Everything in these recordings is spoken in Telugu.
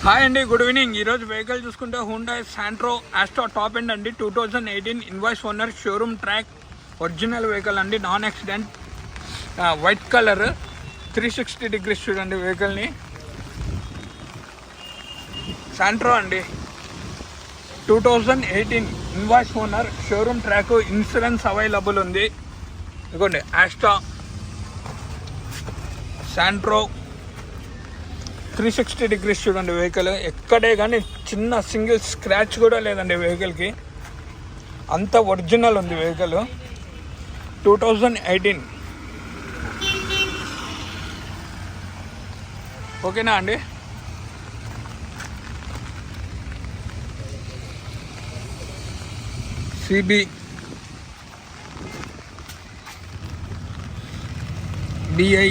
హాయ్ అండి, గుడ్ ఈవినింగ్. ఈరోజు వెహికల్ చూసుకుంటే Hyundai Santro Asta top end అండి. 2018 invoice owner, showroom track, original vehicle అండి, non accident, white colour, 360 degrees చూడండి వెహికల్ని. శాంట్రో అండి, 2018 invoice owner, showroom track, insurance available ఉంది. ఇదిగోండి ఆస్ట్రా శాంట్రో 360 డిగ్రీస్ చూడండి వెహికల్. ఎక్కడే కానీ చిన్న సింగిల్ స్క్రాచ్ కూడా లేదండి వెహికల్కి, అంత ఒరిజినల్ ఉంది వెహికల్. 2018 ఓకేనా అండి. సిబి బిఐ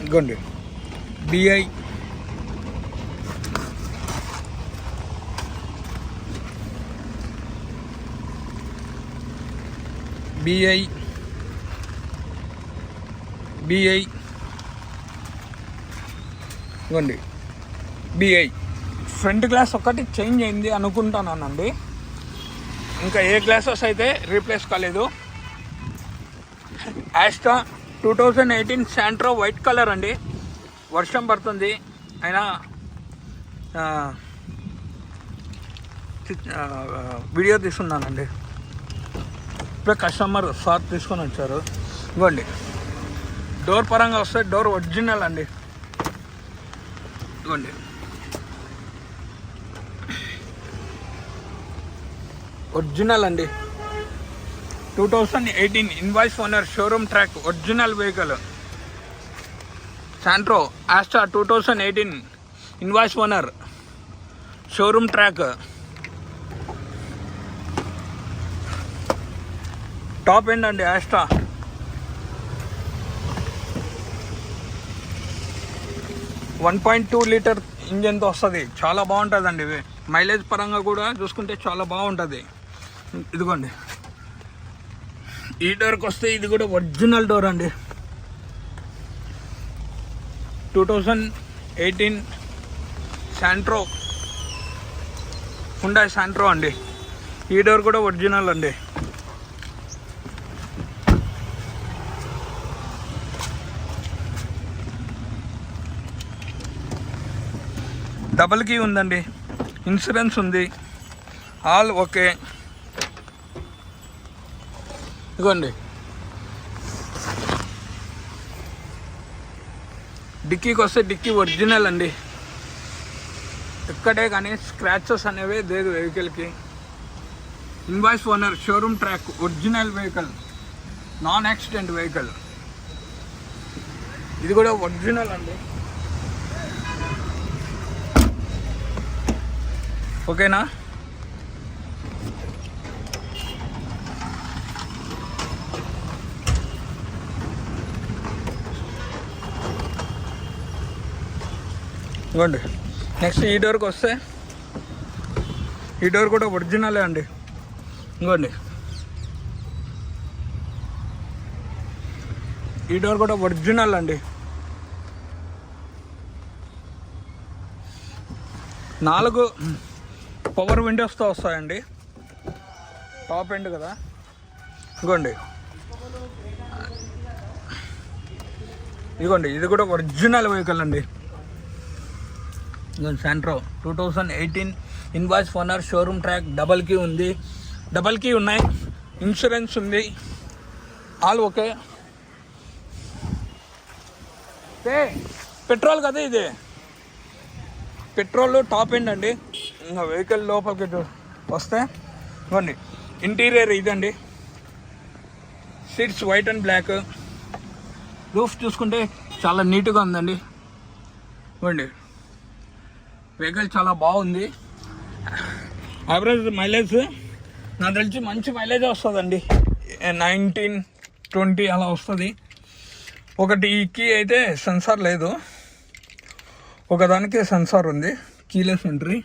ఇదిగోండి బిఐ, ఇదిగోండి బిఐ. ఫ్రంట్ గ్లాస్ ఒకటి చేంజ్ అయింది అనుకుంటానండి, ఇంకా ఏ గ్లాసెస్ అయితే రీప్లేస్ కాలేదు. ఆస్ట్రా 2018 శాంట్రో వైట్ కలర్ అండి. వర్షం పడుతుంది అయినా వీడియో తీసుకున్నానండి. ఇప్పుడే కస్టమర్ సార్ తీసుకొని వచ్చారు. ఇవ్వండి డోర్ పరంగా వస్తే డోర్ ఒరిజినల్ అండి. ఇవ్వండి ఒరిజినల్ అండి. 2018 invoice owner, showroom track, original vehicle. Santro Asta 2018 invoice owner, showroom track, top end అండి. ఆస్ట్రా 1.2 లీటర్ ఇంజన్తో వస్తుంది. చాలా బాగుంటుందండి. మైలేజ్ పరంగా కూడా చూసుకుంటే చాలా బాగుంటుంది. ఇదిగోండి ఈ డోర్కి వస్తే ఇది కూడా ఒరిజినల్ డోర్ అండి. 2018 శాంట్రో, హుండాయ్ శాంట్రో అండి. ఈ డోర్ కూడా ఒరిజినల్ అండి. డబల్ కీ ఉందండి, ఇన్సూరెన్స్ ఉంది, ఆల్ ఓకే. ఇదిగోండి డిక్కీకి వస్తే డిక్కీ ఒరిజినల్ అండి. ఎక్కడే కానీ స్క్రాచెస్ అనేవి లేదు వెహికల్కి. Invoice owner, showroom track, original vehicle, non accident vehicle. ఇది కూడా ఒరిజినల్ అండి. ఓకేనా. ఇవ్వండి నెక్స్ట్ ఈ డోర్కి వస్తే ఈ డోర్ కూడా ఒరిజినలే అండి. ఇవ్వండి ఈ డోర్ కూడా ఒరిజినల్ అండి. 4 పవర్ విండోస్తో వస్తాయండి. టాప్ ఎండ్ కదా. ఇదిగోండి ఇది కూడా ఒరిజినల్ వెహికల్ అండి. Santro 2018 invoice owner, showroom track, double key ఉంది, డబల్ కీ ఉన్నాయి, ఇన్సూరెన్స్ ఉంది, ఆల్ ఓకే. పెట్రోల్ కదా ఇది, పెట్రోల్ టాప్ ఎండ్ అండి. ఇంకా వెహికల్ లోపలికి వస్తే ఇవ్వండి ఇంటీరియర్ ఇదండి. Seats white and black. Roof చూసుకుంటే చాలా నీట్గా ఉందండి. ఇవ్వండి వెహికల్ చాలా బాగుంది. యావరేజ్ మైలేజ్ నాకు తెలిసి మంచి మైలేజ్ వస్తుందండి. 19-20 అలా వస్తుంది. ఒకటి ఈ కీ అయితే సెన్సార్ లేదు, ఒకదానికి సెన్సార్ ఉంది, కీలెస్ ఎంట్రీ.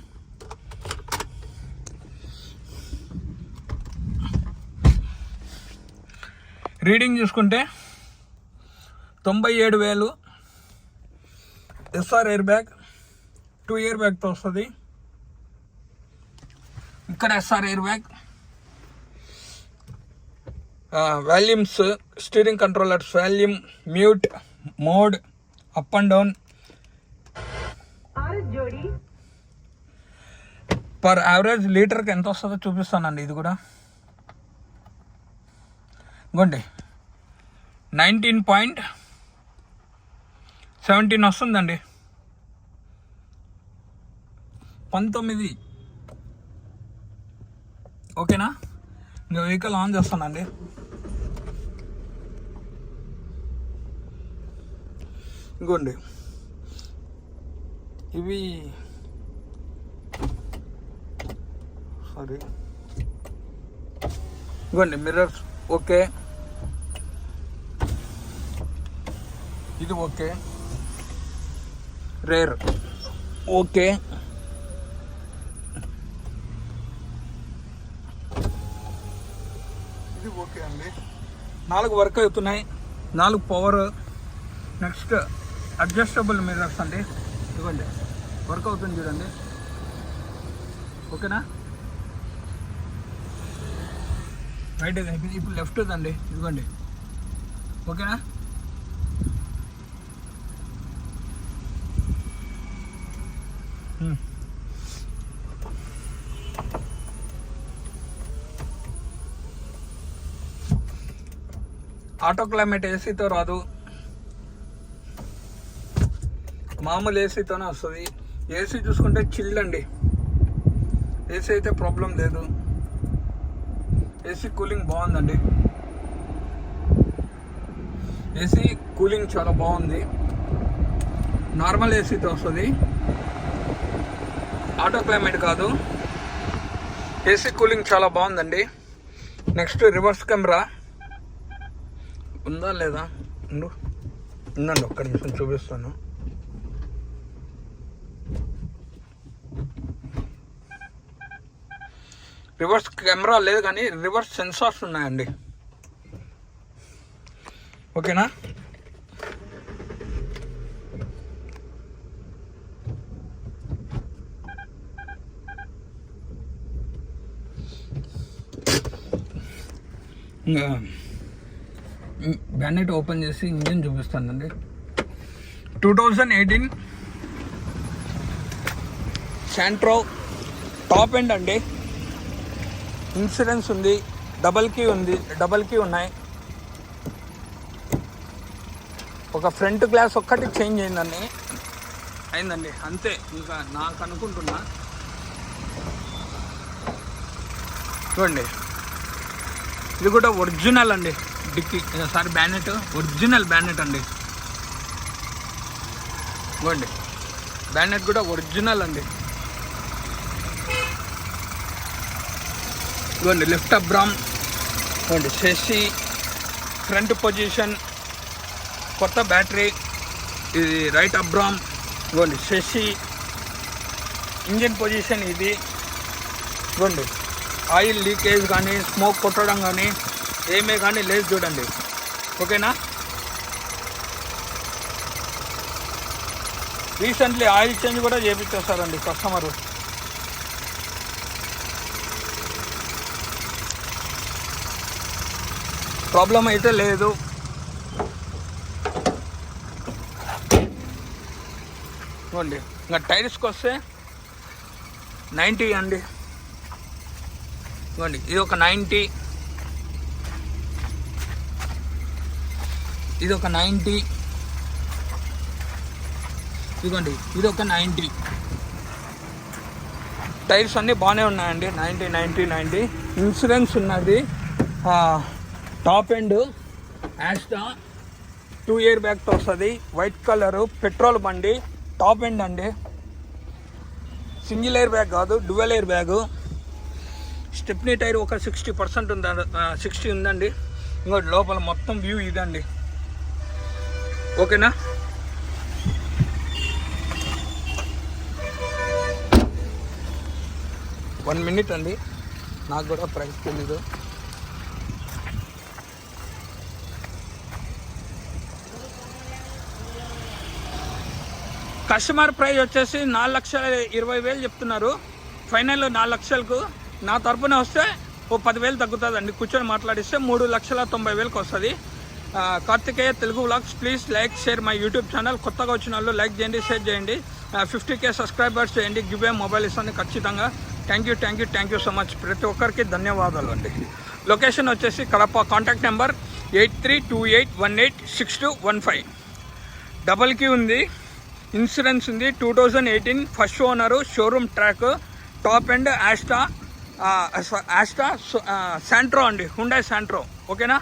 రీడింగ్ చూసుకుంటే 97,000 ఎస్ఆర్ ఎయిర్ బ్యాగ్, 2 ఇయర్ బ్యాగ్తో వస్తుంది. ఇక్కడ SR air bag, volumes, steering controllers, volume, mute, mode, up and down. Per average లీటర్కి ఎంత వస్తుందో చూపిస్తానండి. ఇది కూడా ఇంకోండి 19.17 వస్తుందండి. 19. ఓకేనా? ఇంకా వెహికల్ ఆన్ చేస్తానండి. ఇంకోండి ఇవి ఇదిగోండి మిర్రర్స్ ఓకే, ఇది ఓకే, రేర్ ఓకే, ఇది ఓకే అండి. 4 వర్క్ అవుతున్నాయి, 4 పవర్. నెక్స్ట్ అడ్జస్టబుల్ మిర్రర్స్ అండి. ఇదిగోండి వర్క్ అవుతుంది చూడండి. ఓకేనా? రైట్ అయిపోయింది, ఇప్పుడు లెఫ్ట్ అండి. ఇదిగోండి ఓకేనా? ఆటో క్లైమేట్ ఏసీతో రాదు, మామూలు ఏసీతోనే వస్తుంది. ఏసీ చూసుకుంటే చిల్ అండి, ఏసీ అయితే ప్రాబ్లం లేదు. ఏసీ కూలింగ్ బాగుందండి, ఏసీ కూలింగ్ చాలా బాగుంది. నార్మల్ ఏసీతో వస్తుంది, ఆటో క్లైమేట్ కాదు. ఏసీ కూలింగ్ చాలా బాగుందండి. నెక్స్ట్ రివర్స్ కెమెరా ఉందా లేదా ఉందండి, ఒక్క నిమిషం చూపిస్తాను. రివర్స్ కెమెరా లేదు కానీ రివర్స్ సెన్సార్స్ ఉన్నాయండి. ఓకేనా? ఇంకా బ్యానెట్ ఓపెన్ చేసి ఇంజిన్ చూపిస్తానండి. 2018 శాంట్రో టాప్ ఎండ్ అండి. ఇన్సూరెన్స్ ఉంది, డబల్ కీ ఉన్నాయి. ఒక ఫ్రంట్ గ్లాస్ ఒక్కటి చేంజ్ అయిందండి అంతే. ఇంకా నాకు అనుకుంటున్నా. చూడండి ఇది కూడా ఒరిజినల్ అండి. డిక్కీ బ్యానెట్ ఒరిజినల్ బ్యానెట్ అండి. చూడండి బ్యానెట్ కూడా ఒరిజినల్ అండి. ఇదిగోండి లెఫ్ట్ అబ్రామ్, ఇదిగోండి షెసి, ఫ్రంట్ పొజిషన్, కొత్త బ్యాటరీ, ఇది రైట్ అబ్రామ్, ఇదిగోండి షెసి, ఇంజిన్ పొజిషన్ ఇది. ఇదిగోండి ఆయిల్ లీకేజ్ కానీ స్మోక్ కొట్టడం కానీ ఏమే కానీ లేదు చూడండి. ఓకేనా? రీసెంట్లీ ఆయిల్ చేంజ్ కూడా చేయించేస్తారండి కస్టమరు. ప్రాబ్లం అయితే లేదు. ఇవ్వండి ఇంకా టైర్స్కి వస్తే 90 అండి. ఇవ్వండి ఇది ఒక 90, ఇది ఒక 90, ఇదిగోండి ఇది ఒక 90. టైర్స్ అన్నీ బాగానే ఉన్నాయండి. 90. ఇన్సూరెన్స్ ఉన్నది. టాప్ ఎండ్ యాస్టా 2 ఇయర్ బ్యాగ్తో వస్తుంది. వైట్ కలరు పెట్రోల్ బండి, టాప్ ఎండ్ అండి. సింగిల్ ఎయిర్ బ్యాగ్ కాదు, dual air bag. Stepney tyre ఒక 60% ఉందండి, 60 ఉందండి. ఇంకోటి లోపల మొత్తం వ్యూ ఇదండి. ఓకేనా? వన్ మినిట్ అండి, నాకు కూడా ప్రైస్ తెలీదు. కస్టమర్ ప్రైస్ వచ్చేసి 4,20,000 చెప్తున్నారు. ఫైనల్ 4 లక్షలకు నా తరపున వస్తే ఓ 10,000 తగ్గుతుందండి. కూర్చొని మాట్లాడిస్తే 3,90,000కి వస్తుంది. Karthikeya Telugu vlogs. Please like share my YouTube channel. కొత్తగా వచ్చిన వాళ్ళు లైక్ చేయండి, షేర్ చేయండి. 50K సబ్స్క్రైబర్స్ చేయండి. గివ్ ఏ మొబైల్ ఇస్తాను ఖచ్చితంగా. Thank you so much. ప్రతి ఒక్కరికి ధన్యవాదాలు అండి. లొకేషన్ వచ్చేసి Kadapa. Contact number 8328186215. Double key ఉంది, ఇన్సూరెన్స్ ఉంది. 2018 first owner, showroom track, top and Asta Santro అండి, హుండాయ్ శాంట్రో. ఓకేనా?